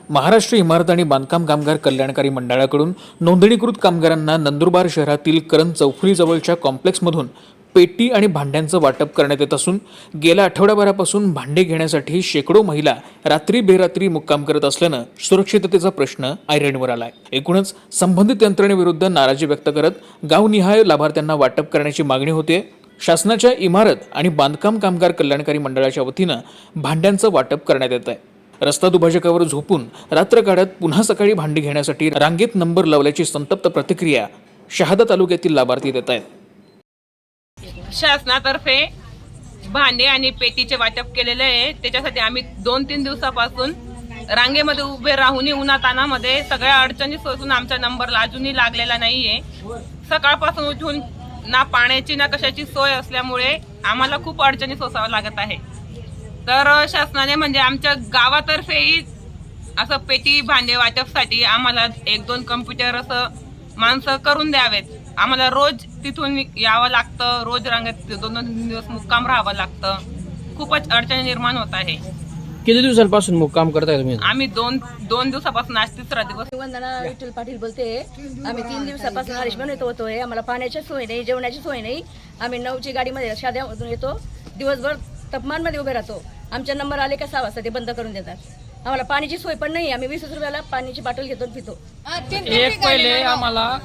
महाराष्ट्र इमारत आणि बांधकाम कामगार कल्याणकारी मंडळाकडून नोंदणीकृत कामगारांना नंदुरबार शहरातील करण चौफुली कॉम्प्लेक्समधून पेटी आणि भांड्यांचं वाटप करण्यात येत असून गेल्या आठवड्याभरापासून भांडे घेण्यासाठी शेकडो महिला रात्री बेरात्री मुक्काम करत असल्यानं सुरक्षिततेचा प्रश्न ऐरणीवर आलाय। एकूणच संबंधित यंत्रणेविरुद्ध नाराजी व्यक्त करत गावनिहाय लाभार्थ्यांना वाटप करण्याची मागणी होते। शासनाच्या इमारत आणि बांधकाम कामगार कल्याणकारी मंडळाच्या वतीनं भांड्यांचं वाटप करण्यात येत आहे। रस्ता दुभाजकावर झोपून रात्र काढत पुन्हा सकाळी भांडी घेण्यासाठी रांगेत नंबर लावल्याची संतप्त प्रतिक्रिया शहादा तालुक्यातील लाभार्थी देत आहेत। शासनातर्फे भांडे आणि पेटीचे वाटप केलेले आहे। त्याच्यासाठी आम्ही 2-3 दिवसापासून रांगेमध्ये उभे राहून उन्हातानामध्ये सगळ्या अडचणी सोसून आमचा नंबर अजूनही लागलेला नाहीये। सकाळपासून उठून ना पाण्याची ना कशाची सोय असल्यामुळे आम्हाला खूप अडचणी सोसाव्या लागत आहे। तर शासनाने म्हणजे आमच्या गावातर्फेही असं पेटी भांडे वाटपसाठी आम्हाला 1-2 कम्प्युटर असं माणसं करून द्यावेत। आम्हाला रोज तिथून यावं लागतं, रोज रांगेत 2-2 दिवस मुक्काम राहावं लागतं। खूपच अडचणी निर्माण होत आहे। किती दिवसांपासून मुक्काम करताय तुम्ही? आम्ही दोन दिवसापासून आज 3रा दिवस। वंदना विठ्ठल पाटील बोलते। आम्ही 3 दिवसापासून आयुष्मान होतोय। आम्हाला पाण्याची सोय नाही, जेवणाची सोय नाही। आम्ही 9ची गाडीमध्ये शाद्यामधून येतो, दिवसभर तापमानमध्ये उभे राहतो। आमचे नंबर आले का 6 वाजता ते बंद करून देतात। आम्हाला पाण्याची सोय पण नाही। आम्ही 20 रुपयाला पाण्याची बाटल घेतो पितो। एक पहिले आम्हाला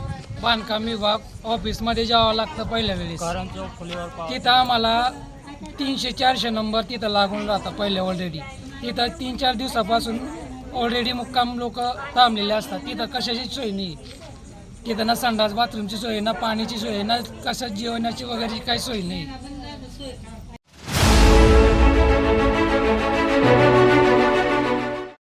बांधकाम विभाग ऑफिसमध्ये जावं लागतं पहिल्या वेळेस। तिथं आम्हाला 300-400 नंबर तिथं लागून राहतात पहिले ऑलरेडी। तिथं 3-4 दिवसापासून ऑलरेडी मुक्काम लोक थांबलेले असतात। तिथं कशाची सोय नाही, तिथं ना संडास बाथरूमची सोय, ना पाण्याची सोय, ना कशा जेवणाची वगैरे काही सोय नाही।